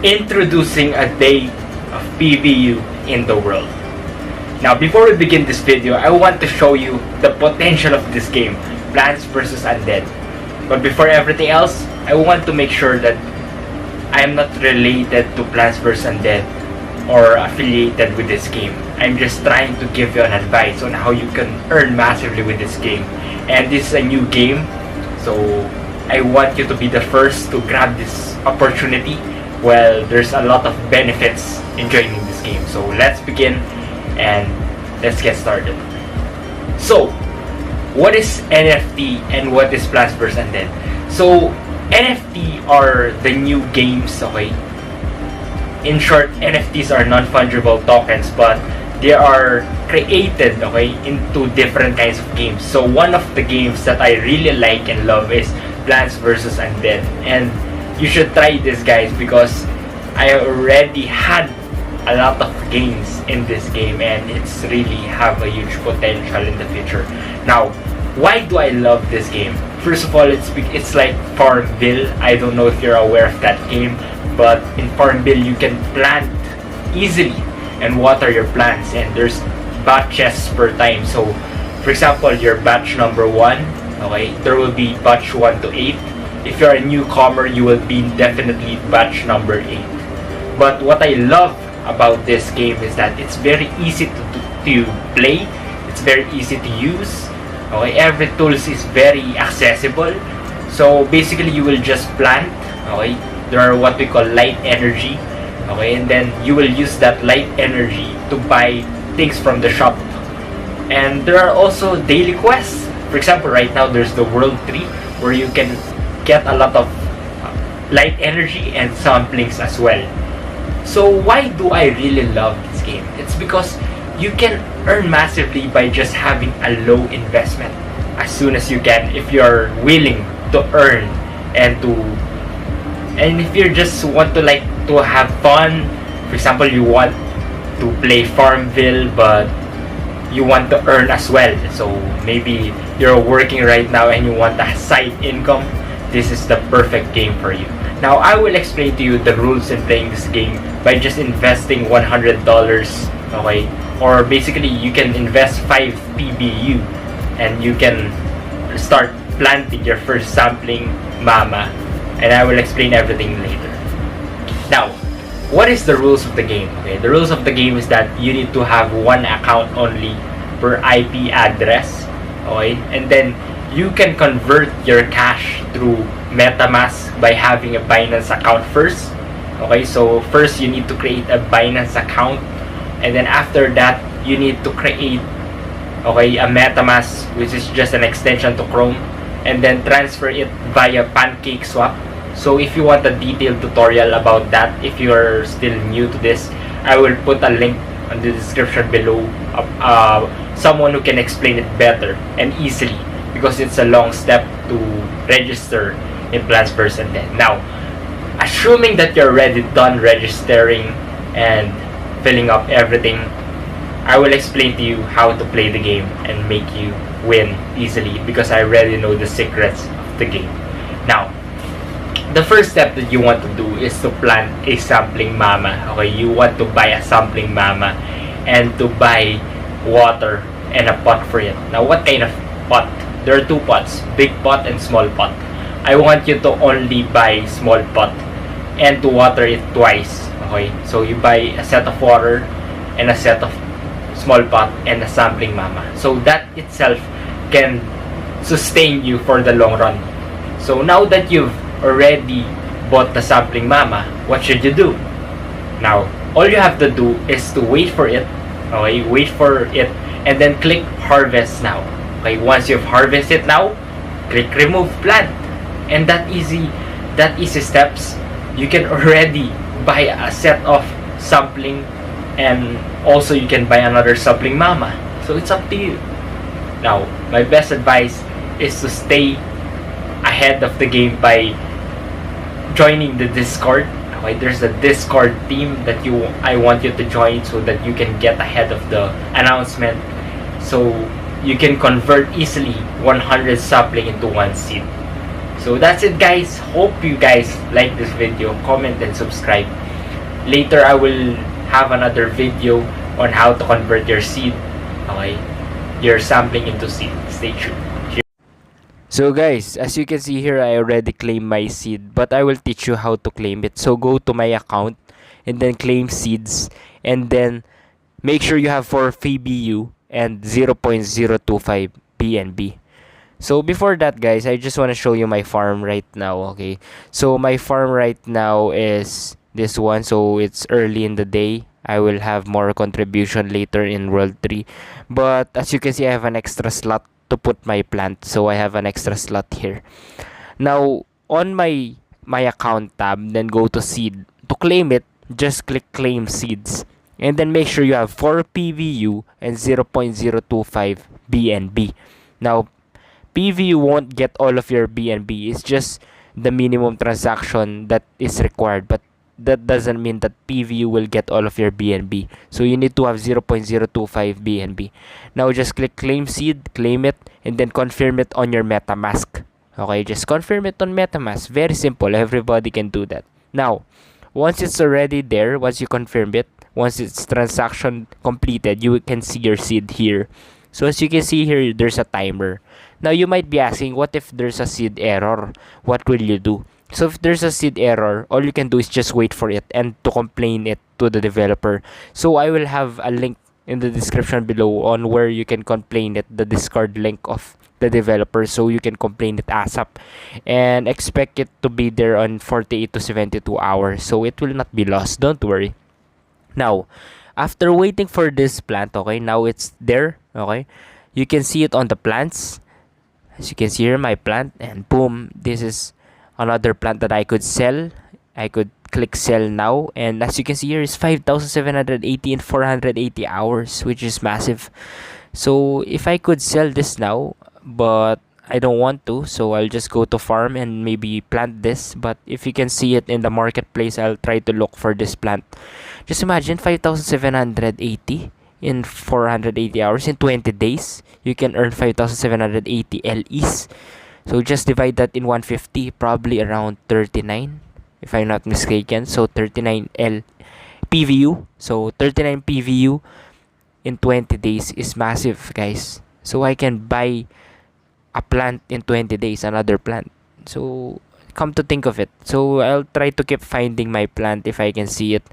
Introducing a day of PvU in the world. Now, before we begin this video, I want to show you the potential of this game, Plants vs. Undead. But before everything else, I want to make sure that I am not related to Plants vs. Undead or affiliated with this game. I'm just trying to give you an advice on how you can earn massively with this game. And this is a new game, so I want you to be the first to grab this opportunity. Well, there's a lot of benefits in joining this game. So let's begin and let's get started. So, what is NFT and what is Plants vs. Undead? So, NFT are the new games, okay? In short, NFTs are non-fungible tokens, but they are created, okay, into different kinds of games. So one of the games that I really like and love is Plants vs. Undead, and you should try this, guys, because I already had a lot of games in this game and it's really have a huge potential in the future. Now, why do I love this game? First of all, it's like Farmville. I don't know if you're aware of that game, but in Farmville you can plant easily and water your plants, and there's batches per time. So for example, your batch number 1, okay, there will be batch 1 to 8. If you're a newcomer, you will be definitely batch number 8. But what I love about this game is that it's very easy to play, it's very easy to use, okay, every tools is very accessible. So basically you will just plant, okay, there are what we call light energy, okay, and then you will use that light energy to buy things from the shop. And there are also daily quests. For example, right now there's the World Tree where you can get a lot of light energy and samplings as well. So why do I really love this game? It's because you can earn massively by just having a low investment as soon as you can, if you're willing to earn and if you just want to have fun. For example, you want to play Farmville but you want to earn as well. So maybe you're working right now and you want a side income. This is the perfect game for you. Now, I will explain to you the rules in playing this game by just investing $100, okay? Or basically, you can invest 5 PBU and you can start planting your first sampling mama. And I will explain everything later. Now, what is the rules of the game? Okay, the rules of the game is that you need to have one account only per IP address, okay? And then you can convert your cash through MetaMask by having a Binance account first. Okay, so first you need to create a Binance account, and then after that you need to create, okay, a MetaMask, which is just an extension to Chrome, and then transfer it via PancakeSwap. So if you want a detailed tutorial about that, if you are still new to this, I will put a link in the description below of someone who can explain it better and easily, because it's a long step to register in Plants vs. Undead. Now, assuming that you're already done registering and filling up everything, I will explain to you how to play the game and make you win easily, because I already know the secrets of the game. Now, the first step that you want to do is to plant a sampling mama. Okay, you want to buy a sampling mama and to buy water and a pot for it. Now, what kind of pot? There are 2 pots, big pot and small pot. I want you to only buy small pot and to water it twice. Okay, so you buy a set of water and a set of small pot and a sampling mama. So that itself can sustain you for the long run. So now that you've already bought the sampling mama, what should you do? Now, all you have to do is to wait for it. Okay, wait for it and then click harvest now. Okay, once you've harvested now, click remove plant, and that easy steps, you can already buy a set of sampling, and also you can buy another sampling mama. So it's up to you. Now, my best advice is to stay ahead of the game by joining the Discord. Okay, there's a Discord team that I want you to join so that you can get ahead of the announcement, so you can convert easily 100 sapling into 1 seed. So that's it, guys. Hope you guys like this video. Comment and subscribe. Later I will have another video on how to convert your seed, okay, your sampling into seed. Stay tuned. So guys, as you can see here, I already claimed my seed, but I will teach you how to claim it. So go to my account and then claim seeds, and then make sure you have 4 PBU and 0.025 BNB. So before that guys, I just want to show you my farm right now, okay? So my farm right now is this one, so it's early in the day. I will have more contribution later in World 3. But as you can see, I have an extra slot to put my plant. So I have an extra slot here. Now, on my account tab, then go to seed. To claim it, just click claim seeds. And then make sure you have 4 PVU and 0.025 BNB. Now, PVU won't get all of your BNB. It's just the minimum transaction that is required. But that doesn't mean that PVU will get all of your BNB. So you need to have 0.025 BNB. Now just click claim seed, claim it, and then confirm it on your MetaMask. Okay, just confirm it on MetaMask. Very simple. Everybody can do that. Now, once it's already there, once you confirm it, once it's transaction completed, you can see your seed here. So as you can see here, there's a timer. Now you might be asking, what if there's a seed error? What will you do? So if there's a seed error, all you can do is just wait for it and to complain it to the developer. So I will have a link in the description below on where you can complain it, the Discord link of the developer, so you can complain it ASAP, and expect it to be there on 48 to 72 hours, so it will not be lost. Don't worry. Now, after waiting for this plant, okay, now it's there, okay, you can see it on the plants. As you can see here, my plant, and boom, this is another plant that I could sell. I could click sell now, and as you can see here, is 5,780 in 480 hours, which is massive. So if I could sell this now, but I don't want to, so I'll just go to farm and maybe plant this. But if you can see it in the marketplace, I'll try to look for this plant. Just imagine 5,780 in 480 hours. In 20 days, you can earn 5,780 LEs. So just divide that in 150, probably around 39, if I'm not mistaken. So 39 PVU. So 39 PVU in 20 days is massive, guys. So I can buy a plant in 20 days, another plant. So come to think of it, so I'll try to keep finding my plant if I can see it.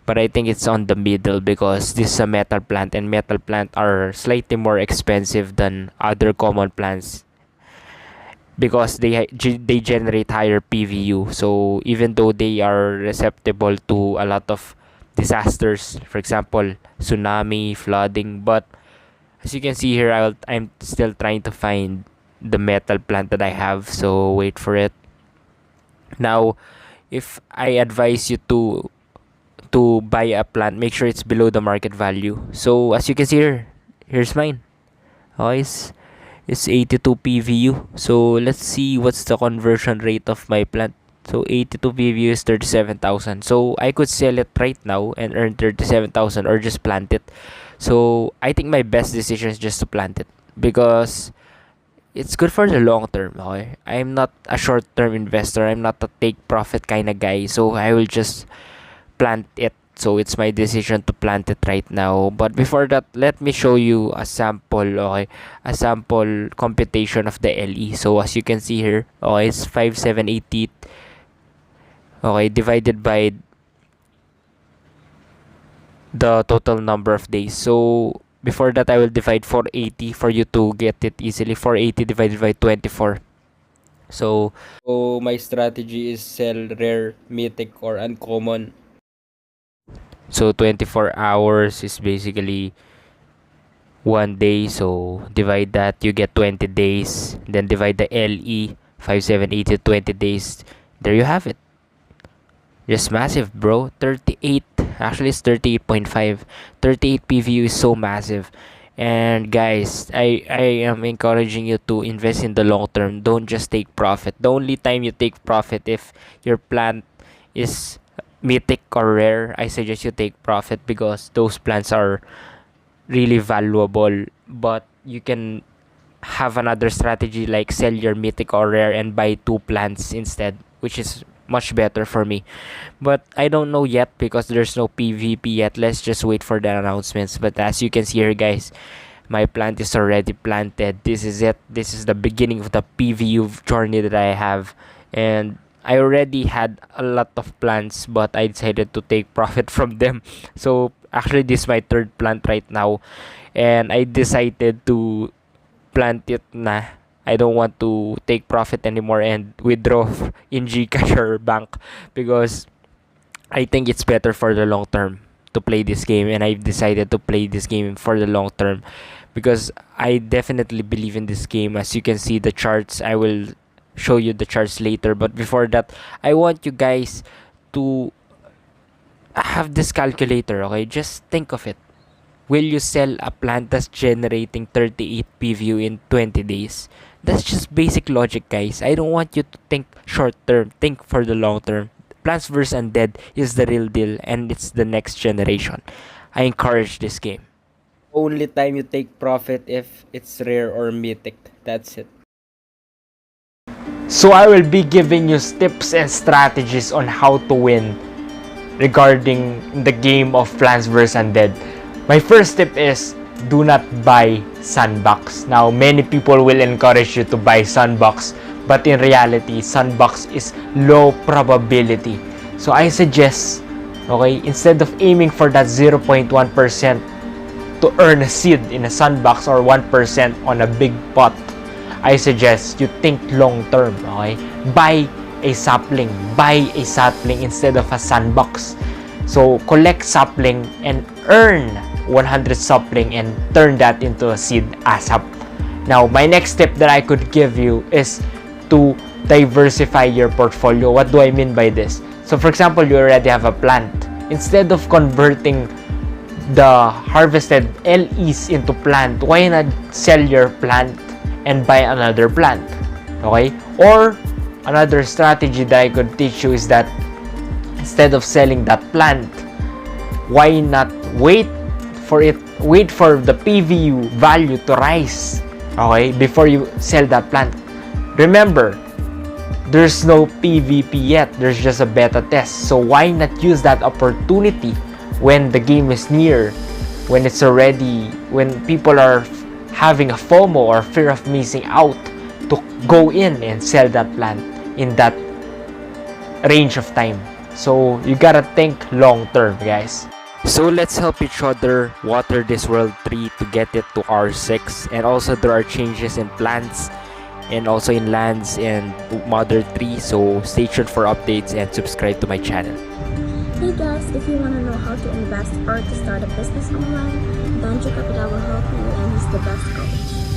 But I think it's on the middle because this is a metal plant, and metal plant are slightly more expensive than other common plants because they generate higher PVU. So even though they are susceptible to a lot of disasters, for example tsunami, flooding, but as you can see here, I'm still trying to find the metal plant that I have, so wait for it. Now, if I advise you to buy a plant, make sure it's below the market value. So as you can see here, here's mine. Oh, it's 82 PVU. So let's see what's the conversion rate of my plant. So 82 PVU is 37,000. So I could sell it right now and earn 37,000, or just plant it. So I think my best decision is just to plant it because it's good for the long term. Okay, I'm not a short term investor. I'm not a take profit kind of guy. So I will just plant it. So it's my decision to plant it right now. But before that, let me show you a sample. Okay, a sample computation of the LE. So as you can see here, okay, it's 5780. Okay, divided by the total number of days. So before that, I will divide 480 for you to get it easily. 480 divided by 24. So my strategy is sell rare, mythic, or uncommon. So 24 hours is basically 1 day. So divide that, you get 20 days. Then divide the LE 5780 20 days. There you have it. Just massive, bro. 38. Actually, it's 38.5. 38 PVU is so massive. And guys, I am encouraging you to invest in the long term. Don't just take profit. The only time you take profit if your plant is mythic or rare, I suggest you take profit because those plants are really valuable. But you can have another strategy like sell your mythic or rare and buy 2 plants instead, which is much better for me. But I don't know yet because there's no PvP yet. Let's just wait for the announcements. But as you can see here, guys, my plant is already planted. This is it. This is the beginning of the PvU journey that I have. And I already had a lot of plants, but I decided to take profit from them. So actually, this is my third plant right now. And I decided to plant it na. I don't want to take profit anymore and withdraw in Gcash or bank because I think it's better for the long term to play this game, and I've decided to play this game for the long term because I definitely believe in this game. As you can see the charts, I will show you the charts later, but before that, I want you guys to have this calculator. Okay, just think of it. Will you sell a plant that's generating 38 PVU in 20 days? That's just basic logic, guys. I don't want you to think short term, think for the long term. Plants vs. Undead is the real deal, and it's the next generation. I encourage this game. Only time you take profit if it's rare or mythic. That's it. So I will be giving you tips and strategies on how to win regarding the game of Plants vs. Undead. My first tip is do not buy sandbox. Now, many people will encourage you to buy sandbox, but in reality, sandbox is low probability. So I suggest, okay, instead of aiming for that 0.1% to earn a seed in a sandbox or 1% on a big pot, I suggest you think long term, okay? Buy a sapling instead of a sandbox. So collect sapling and earn 100 sapling and turn that into a seed ASAP. Now, my next tip that I could give you is to diversify your portfolio. What do I mean by this? So for example, you already have a plant. Instead of converting the harvested LEs into plant, why not sell your plant and buy another plant? Okay? Or another strategy that I could teach you is that instead of selling that plant, why not wait for the PVU value to rise, okay, before you sell that plant. Remember, there's no PvP yet, there's just a beta test. So why not use that opportunity when the game is near, when people are having a FOMO or fear of missing out, to go in and sell that plant in that range of time. So you gotta think long term, guys. So let's help each other water this World 3 to get it to R6. And also there are changes in plants and also in lands and Mother 3. So stay tuned for updates and subscribe to my channel. Hey guys, if you want to know how to invest or to start a business online, Danjo Capital will help you, and he's the best coach.